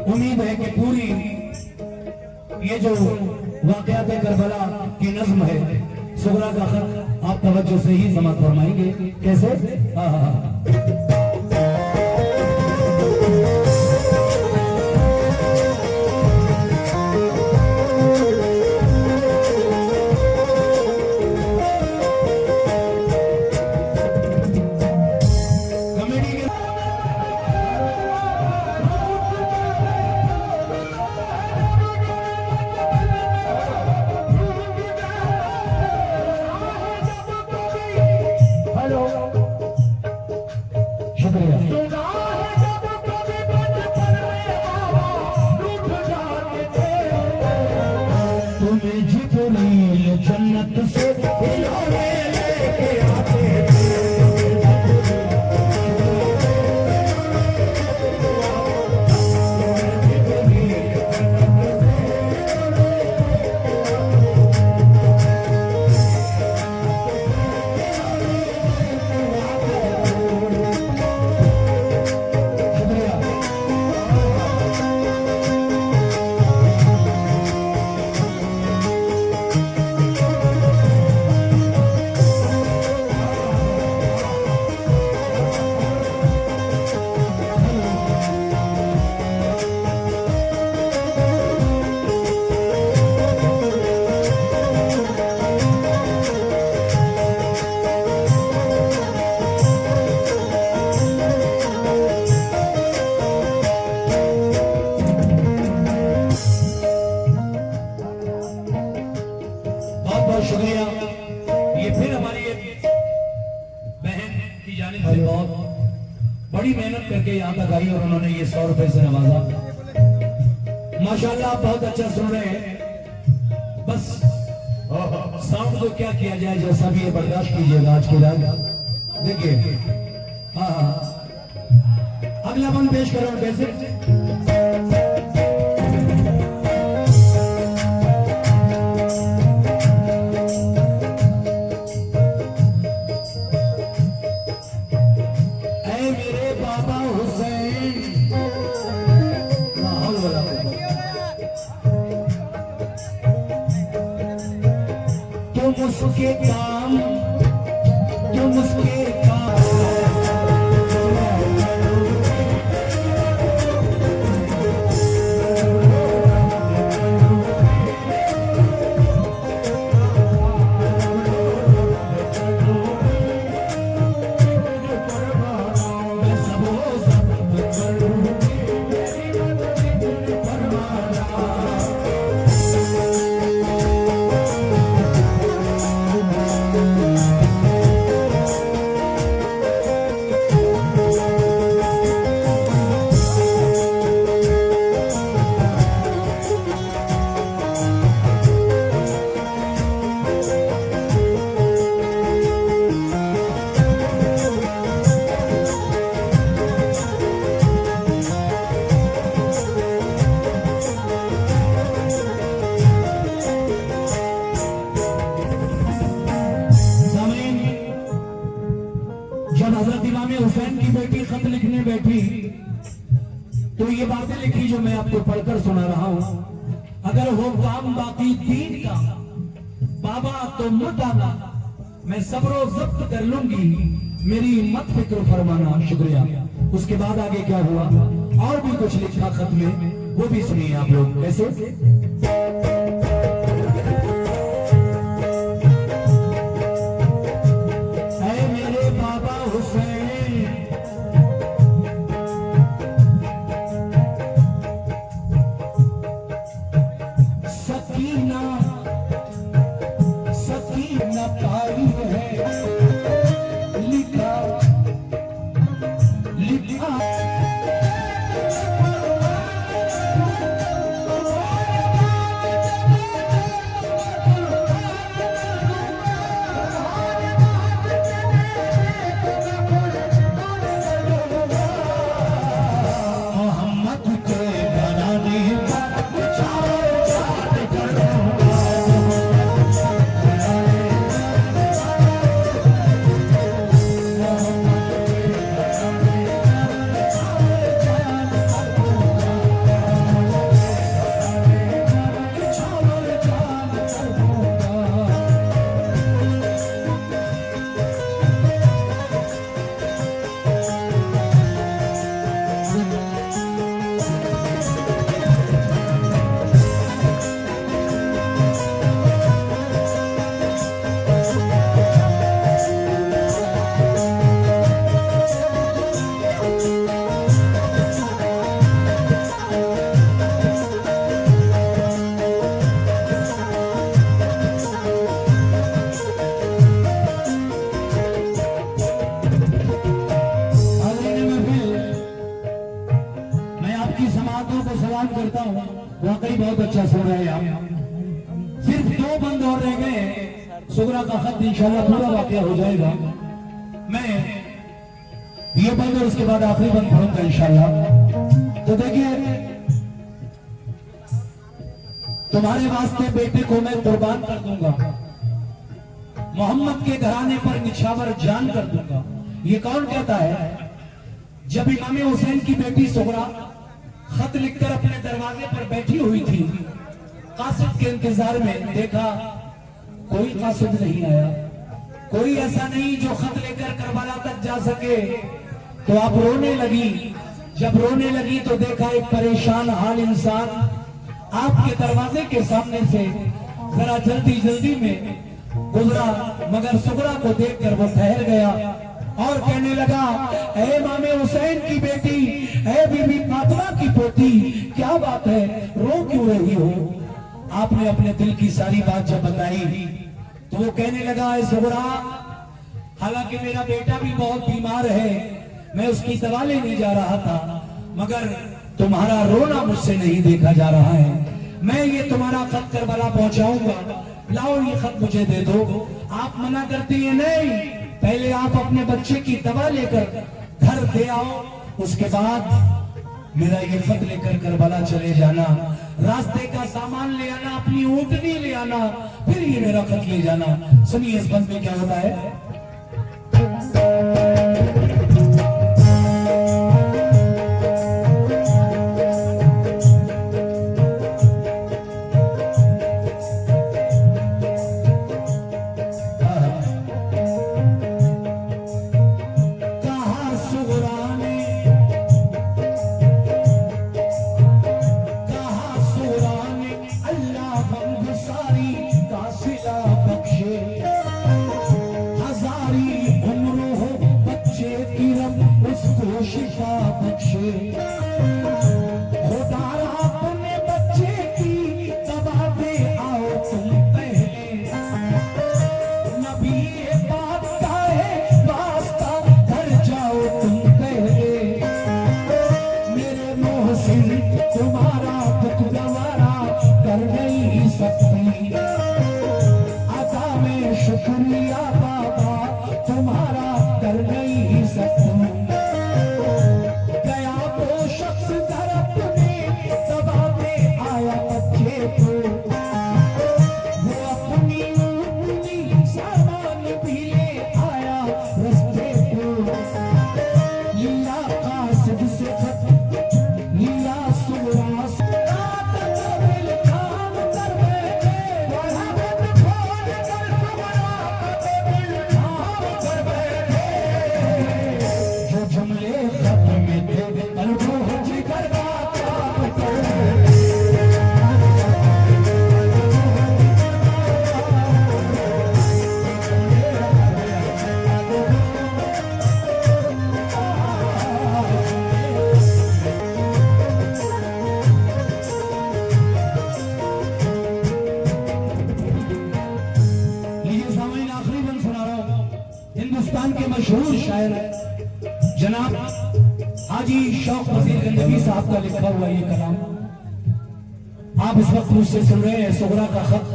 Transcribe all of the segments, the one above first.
उम्मीद है कि पूरी ये जो वाक़यात करबला की नज़्म है सुगरा का खत आप तवज्जो से ही समाअत फरमाएंगे। कैसे? शुक्रिया। ये फिर हमारी एक बहन की जानिब से बहुत बड़ी मेहनत करके यहाँ तक आई और उन्होंने ये 100 रुपए से नवाजा। माशाल्लाह आप बहुत अच्छा सुन रहे हैं। बस साउंड को क्या किया जाए, जैसा भी ये बर्दाश्त कीजिएगा आज की रात। देखिए हाँ अगला बंद पेश करो कैसे। उसके काम तुम उसके काम तो ये बातें लिखी जो मैं आपको पढ़कर सुना रहा हूं। अगर हो काम बाकी दीन का बाबा तो मत आना, मैं सब्रो जब्त कर लूंगी, मेरी मत फिक्र फरमाना। शुक्रिया। उसके बाद आगे क्या हुआ और भी कुछ लिखा खत में, वो भी सुनिए आप लोग। कैसे? लिखा आपकी समातों को सलाम करता हूँ, वाकई बहुत अच्छा सुन रहे हैं आप। सिर्फ 2 बंद और रह गए, सुगरा का खत इंशाल्लाह पूरा वाकया हो जाएगा। मैं ये बंद और उसके बाद आखिरी बंद पढ़ूंगा इंशाल्लाह। तो देखिए, तुम्हारे वास्ते बेटे को मैं कुर्बान कर दूंगा, मोहम्मद के घराने पर निछावर जान कर दूंगा। ये कौन कहता है? जब इमाम हुसैन की बेटी सुगरा खत लिखकर अपने दरवाजे पर बैठी हुई थी, कासिद के इंतजार में, देखा कोई कासिद नहीं आया, कोई ऐसा नहीं जो खत लेकर करबला तक जा सके, तो आप रोने लगी। जब रोने लगी तो देखा एक परेशान हाल इंसान आपके दरवाजे के सामने से जरा जल्दी जल्दी में गुजरा, मगर सुगरा को देखकर वो ठहर गया और कहने लगा, ऐ इमाम हुसैन की बेटी, ऐ बीबी फातिमा की पोती, क्या बात है, रो क्यों रही हो? आपने अपने दिल की सारी बात जब बताई तो वो कहने लगा, ऐ सुगरा, हालांकि मेरा बेटा भी बहुत बीमार है, मैं उसकी दवा लेने जा रहा था, मगर तुम्हारा रोना मुझसे नहीं देखा जा रहा है। मैं ये तुम्हारा खत करबला पहुंचाऊंगा, लाओ ये खत मुझे दे दो। आप मना करती है, नहीं, पहले आप अपने बच्चे की दवा लेकर घर दे आओ, उसके बाद मेरा ये खत लेकर करबला चले जाना, रास्ते का सामान ले आना, अपनी ऊँटनी ले आना, फिर ये मेरा खत ले जाना। सुनिए इस बंद में क्या होता है। हिंदुस्तान के मशहूर शायर जनाब हाजी शौक वजीर गंजवी साहब का लिखा हुआ ये कलाम आप इस वक्त मुझसे सुन रहे हैं। सुगरा का खत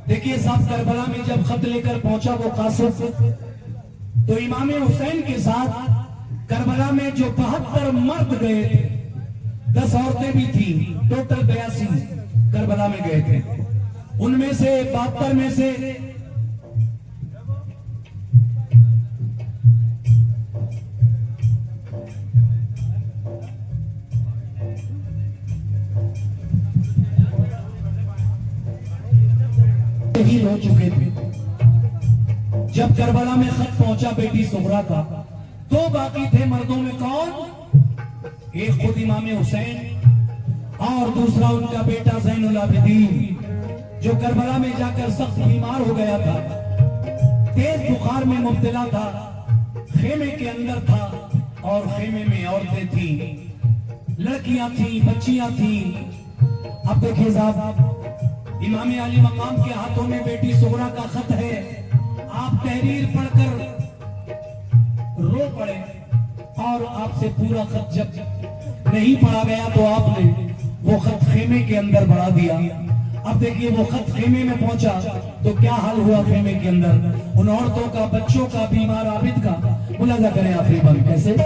देखिए साहब, करबला में जब खत लेकर पहुंचा वो कासिद, तो इमाम हुसैन के साथ करबला में जो 72 मर्द गए थे, 10 औरतें भी थी, टोटल 82 करबला में गए थे। उनमें से 72 में से शहीद हो चुके थे। जब करबला में खत पहुंचा बेटी सुगरा का, 2 बाकी थे मर्दों में। कौन? एक खुद इमाम हुसैन और दूसरा उनका बेटा ज़ैनुल आबिदीन, जो करबला में जाकर सख्त बीमार हो गया था, तेज बुखार में मुब्तला था, खेमे के अंदर था और खेमे में औरतें थी, लड़कियां थी, बच्चियां थी। अब देखिए साहब, इमाम अली मकाम के हाथों में बेटी सुगरा का खत है। आप तहरीर पढ़कर रो पड़े और आपसे पूरा खत जब नहीं पढ़ा गया तो आपने वो खत खेमे के अंदर बढ़ा दिया। अब देखिए वो खत खेमे में पहुंचा तो क्या हाल हुआ खेमे के अंदर, उन औरतों का, बच्चों का, बीमार आबिद का। मुलाजा करें आखिरी बार कैसे।